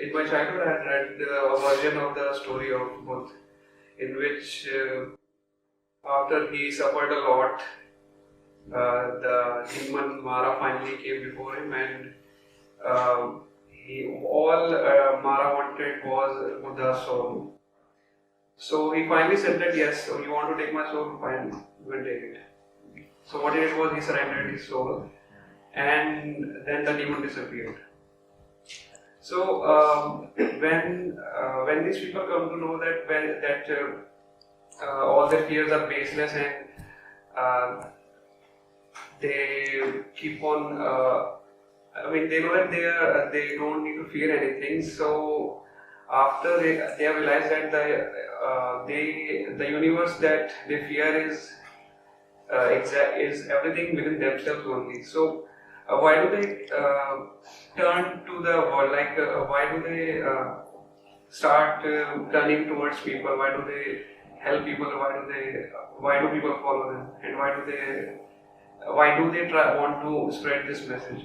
in my childhood I had read a version of the story of Buddha, in which after he suffered a lot, the demon Mara finally came before him, and all Mara wanted was Buddha's soul. So he finally said that yes, so you want to take my soul, fine, you can take it. So what he did was he surrendered his soul, and then the demon disappeared. So when these people come to know that all their fears are baseless, and they keep on, they know that they don't need to fear anything. So after they have realized that the universe that they fear is everything within themselves only. So why do they turn to the world? Why do they start turning towards people? Why do they help people? Why do people follow them? And why do they want to spread this message?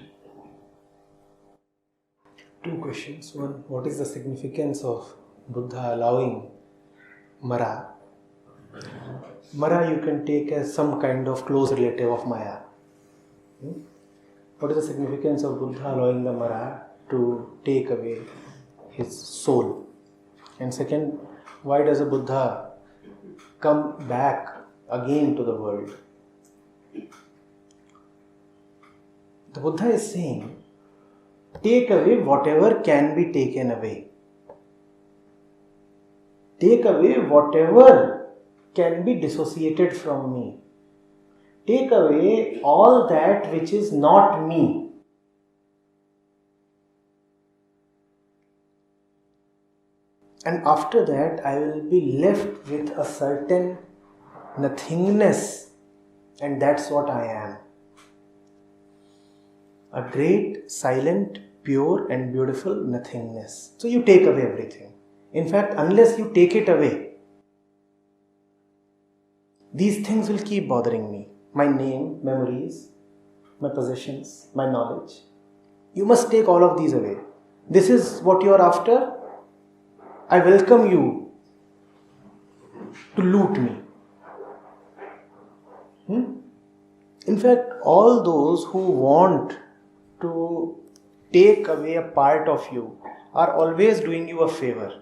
Two questions. One, what is the significance of Buddha allowing Mara? Mara you can take as some kind of close relative of Maya. What is the significance of Buddha allowing the Mara to take away his soul? And second, why does a Buddha come back again to the world? The Buddha is saying, take away whatever can be taken away. Take away whatever can be dissociated from me. Take away all that which is not me. And after that, I will be left with a certain nothingness, and that's what I am. A great, silent, pure and beautiful nothingness. So you take away everything. In fact, unless you take it away, these things will keep bothering me. My name, memories, my possessions, my knowledge. You must take all of these away. This is what you are after. I welcome you to loot me. In fact, all those who want to take away a part of you are always doing you a favor.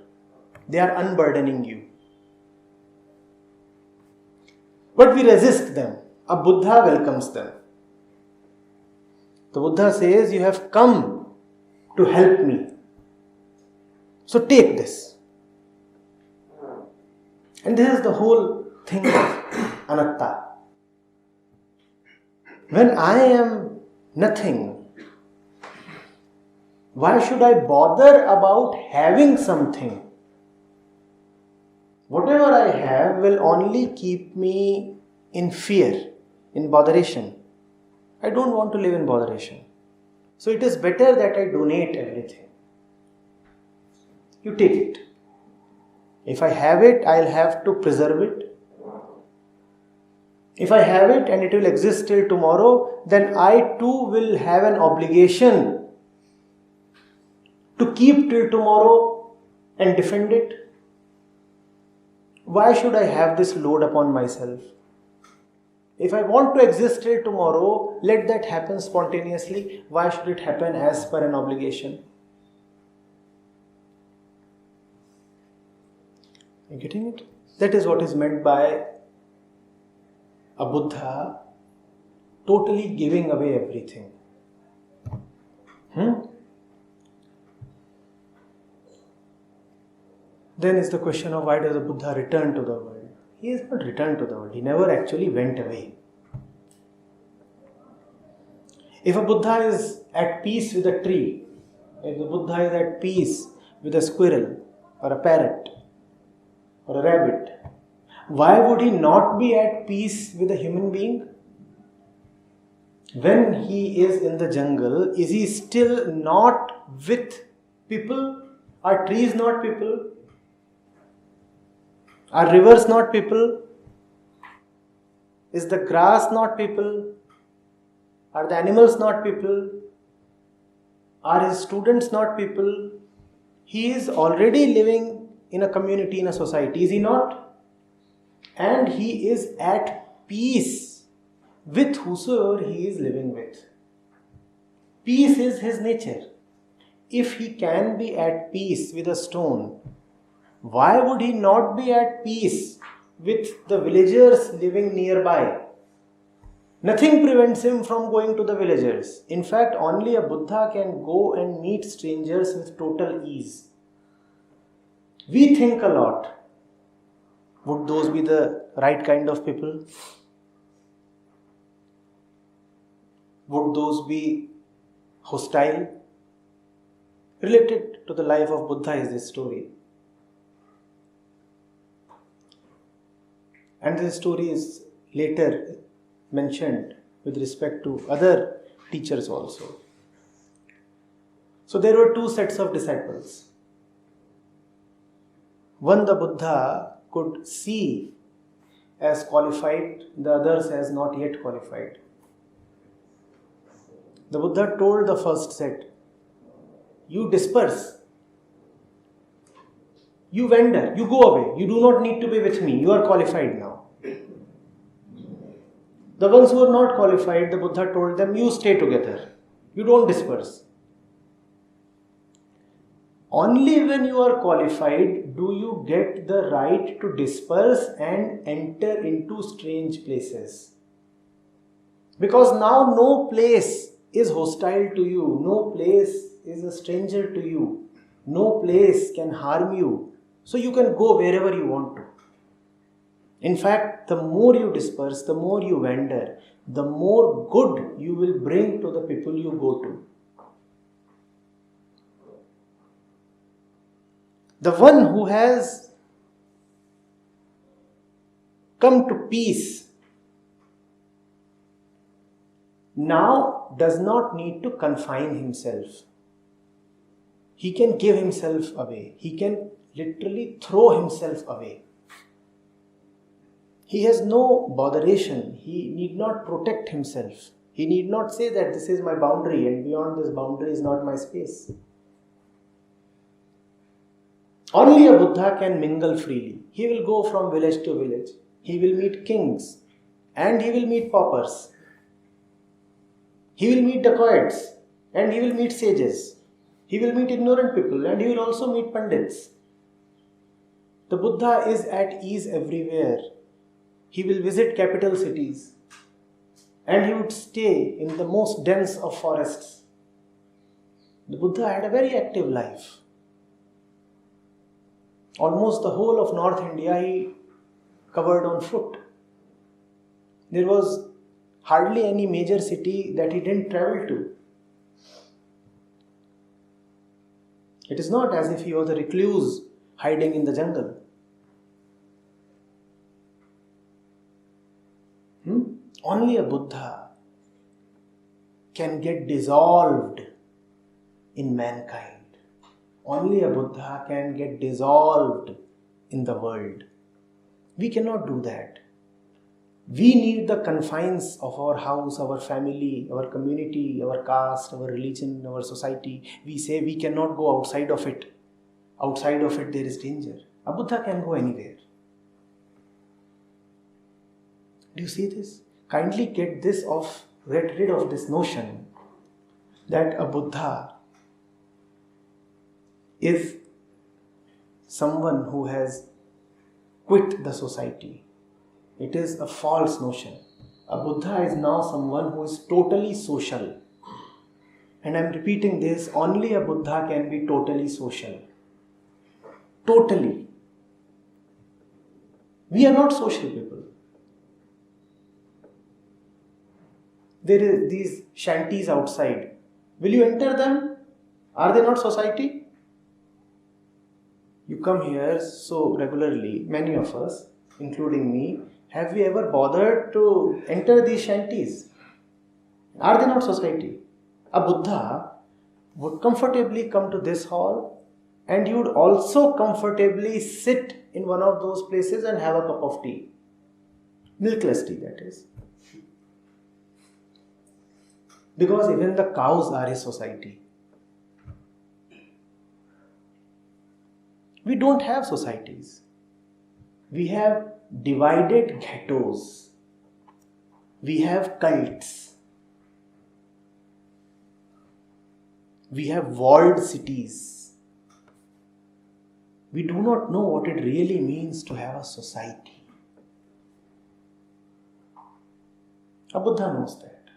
They are unburdening you. But we resist them. A Buddha welcomes them. The Buddha says, you have come to help me. So take this. And this is the whole thing of anatta. When I am nothing, why should I bother about having something? Whatever I have will only keep me in fear, in botheration. I don't want to live in botheration. So it is better that I donate everything. You take it. If I have it, I'll have to preserve it. If I have it and it will exist till tomorrow, then I too will have an obligation to keep till tomorrow and defend it. Why should I have this load upon myself? If I want to exist till tomorrow, let that happen spontaneously. Why should it happen as per an obligation? Are you getting it? That is what is meant by a Buddha totally giving away everything. Then is the question of why does a Buddha return to the world? He has not returned to the world. He never actually went away. If a Buddha is at peace with a tree, if the Buddha is at peace with a squirrel or a parrot or a rabbit, why would he not be at peace with a human being? When he is in the jungle, is he still not with people? Are trees not people? Are rivers not people? Is the grass not people? Are the animals not people? Are his students not people? he is already living in a community, in a society, is he not? And he is at peace with whosoever he is living with. Peace is his nature. If he can be at peace with a stone, why would he not be at peace with the villagers living nearby? Nothing prevents him from going to the villagers. In fact, only a Buddha can go and meet strangers with total ease. We think a lot. Would those be the right kind of people? Would those be hostile? Related to the life of Buddha is this story. And this story is later mentioned with respect to other teachers also. So there were two sets of disciples. One the Buddha could see as qualified, the others as not yet qualified. The Buddha told the first set, you disperse. You wander, you go away. You do not need to be with me. You are qualified now. The ones who are not qualified, the Buddha told them, you stay together. You don't disperse. Only when you are qualified do you get the right to disperse and enter into strange places. Because now no place is hostile to you. No place is a stranger to you. No place can harm you. So you can go wherever you want to. In fact, the more you disperse, the more you wander, the more good you will bring to the people you go to. The one who has come to peace now does not need to confine himself. He can give himself away. He can literally throw himself away. He has no botheration. He need not protect himself. He need not say that this is my boundary and beyond this boundary is not my space. Only a Buddha can mingle freely. He will go from village to village. He will meet kings and he will meet paupers. He will meet dacoits and he will meet sages. He will meet ignorant people and he will also meet pandits. The Buddha is at ease everywhere. He will visit capital cities and he would stay in the most dense of forests. The Buddha had a very active life. Almost the whole of North India he covered on foot. There was hardly any major city that he didn't travel to. It is not as if he was a recluse hiding in the jungle. Only a Buddha can get dissolved in mankind. Only a Buddha can get dissolved in the world. We cannot do that. We need the confines of our house, our family, our community, our caste, our religion, our society. We say we cannot go outside of it. Outside of it there is danger. A Buddha can go anywhere. Do you see this? Kindly get rid of this notion that a Buddha is someone who has quit the society. It is a false notion. A Buddha is now someone who is totally social. And I am repeating this, only a Buddha can be totally social. Totally. We are not social people. There are these shanties outside. Will you enter them? Are they not society? You come here so regularly, many of us, including me, have we ever bothered to enter these shanties? Are they not society? A Buddha would comfortably come to this hall and he would also comfortably sit in one of those places and have a cup of tea. Milkless tea, that is. Because even the cows are his society. We don't have societies. We have divided ghettos. We have cults. We have walled cities. We do not know what it really means to have a society. A Buddha knows that.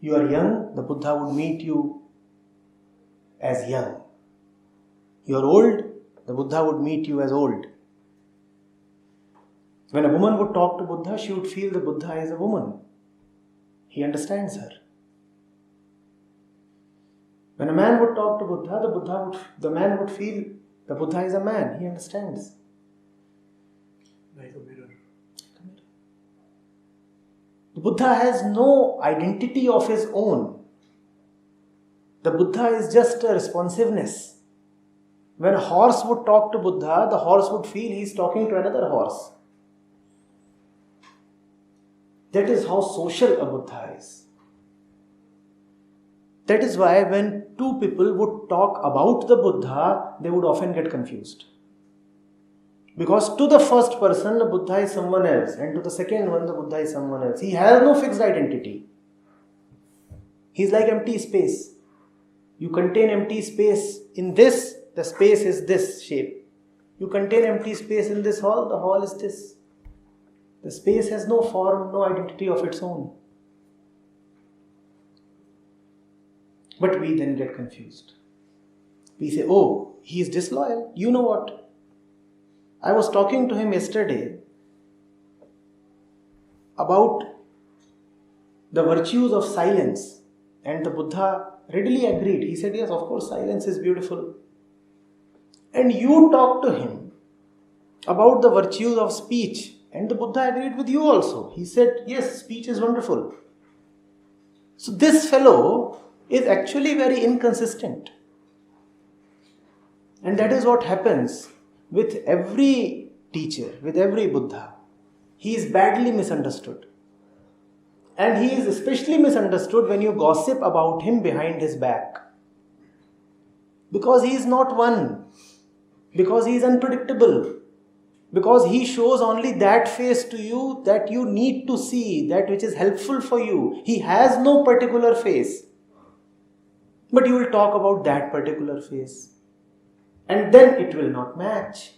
You are young, the Buddha would meet you as young. You are old, the Buddha would meet you as old. When a woman would talk to Buddha, she would feel the Buddha is a woman. He understands her. When a man would talk to Buddha, the man would feel the Buddha is a man. He understands. Like a mirror. The Buddha has no identity of his own. The Buddha is just a responsiveness. When a horse would talk to Buddha, the horse would feel he is talking to another horse. That is how social a Buddha is. That is why when two people would talk about the Buddha, they would often get confused. Because to the first person, the Buddha is someone else, and to the second one, the Buddha is someone else. He has no fixed identity. He is like empty space. You contain empty space in this, the space is this shape. You contain empty space in this hall, the hall is this. The space has no form, no identity of its own. But we then get confused. We say, oh, he is disloyal. You know what? I was talking to him yesterday about the virtues of silence, and the Buddha readily agreed. He said, yes, of course, silence is beautiful. And you talked to him about the virtues of speech, and the Buddha agreed with you also. He said, yes, speech is wonderful. So this fellow is actually very inconsistent. And that is what happens with every teacher, with every Buddha. He is badly misunderstood. And he is especially misunderstood when you gossip about him behind his back. Because he is not one. Because he is unpredictable. Because he shows only that face to you that you need to see, that which is helpful for you. He has no particular face. But you will talk about that particular face. And then it will not match.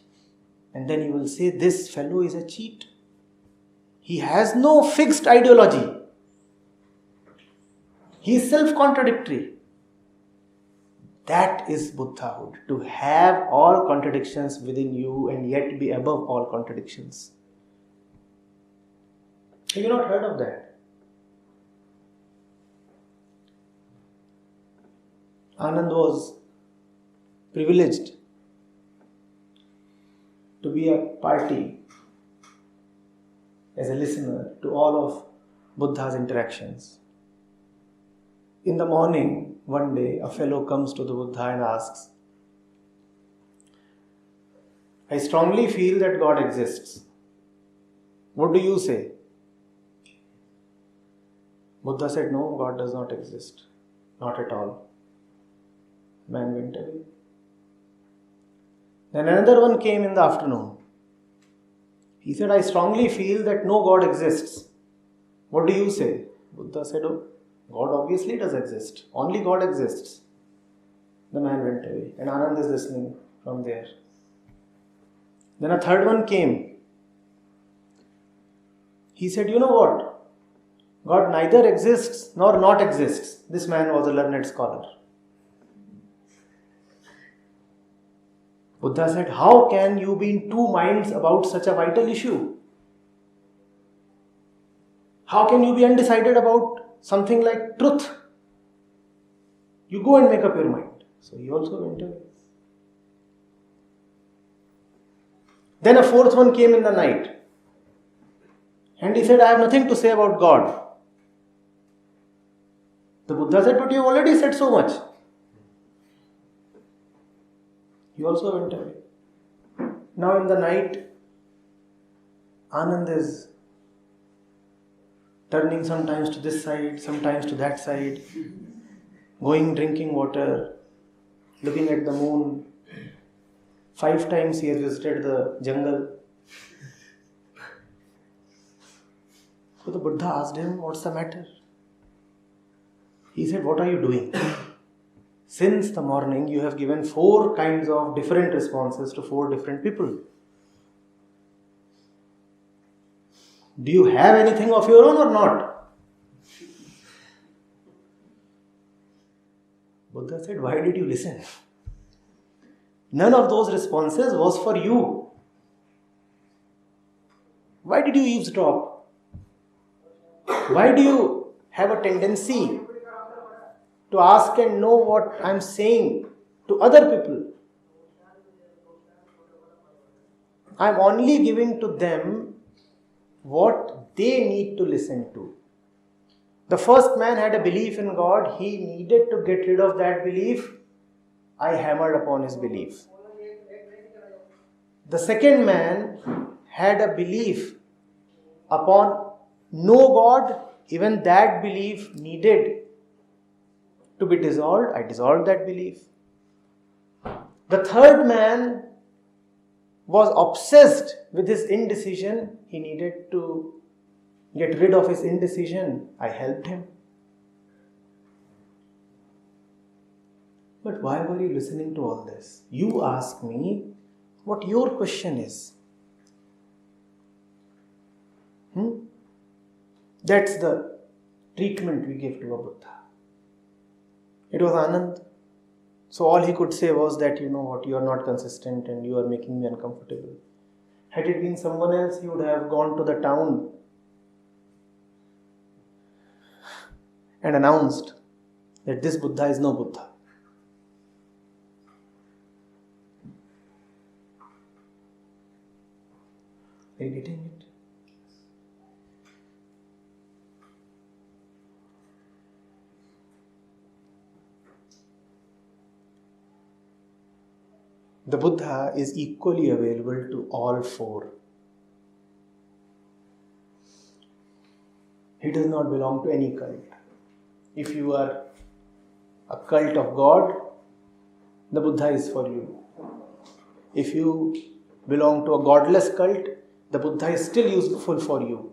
And then you will say, this fellow is a cheat. He has no fixed ideology. He is self-contradictory. That is Buddhahood. To have all contradictions within you and yet be above all contradictions. Have you not heard of that? Anand was privileged to be a party as a listener to all of Buddha's interactions. In the morning, one day, a fellow comes to the Buddha and asks, I strongly feel that God exists. What do you say? Buddha said, no, God does not exist. Not at all. Man went away. Then another one came in the afternoon. He said, I strongly feel that no God exists. What do you say? Buddha said, oh, God obviously does exist. Only God exists. The man went away. And Anand is listening from there. Then a third one came. He said, you know what? God neither exists nor not exists. This man was a learned scholar. Buddha said, how can you be in two minds about such a vital issue? How can you be undecided about something like truth? You go and make up your mind. So he also went away. Then a fourth one came in the night. And he said, I have nothing to say about God. The Buddha said, but you already said so much. He also went away. Now in the night, Anand is turning sometimes to this side, sometimes to that side, going drinking water, looking at the moon, 5 times he has visited the jungle. So the Buddha asked him, what's the matter? He said, what are you doing? Since the morning you have given 4 kinds of different responses to 4 different people. Do you have anything of your own or not? Buddha said, why did you listen? None of those responses was for you. Why did you eavesdrop? Why do you have a tendency to ask and know what I am saying to other people? I am only giving to them what they need to listen to. The first man had a belief in God. He needed to get rid of that belief. I hammered upon his belief. The second man had a belief upon no God. Even that belief needed to be dissolved. I dissolved that belief. The third man was obsessed with his indecision. He needed to get rid of his indecision. I helped him. But why were you listening to all this? You ask me what your question is. That's the treatment we give to a Buddha. It was Anand. So all he could say was that, you know what, you are not consistent and you are making me uncomfortable. Had it been someone else, he would have gone to the town and announced that this Buddha is no Buddha. Are you getting it? The Buddha is equally available to all 4. He does not belong to any cult. If you are a cult of God, the Buddha is for you. If you belong to a godless cult, the Buddha is still useful for you.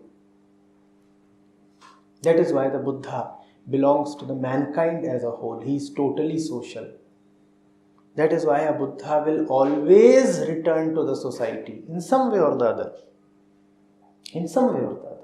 That is why the Buddha belongs to the mankind as a whole. He is totally social. That is why a Buddha will always return to the society in some way or the other. In some way or the other.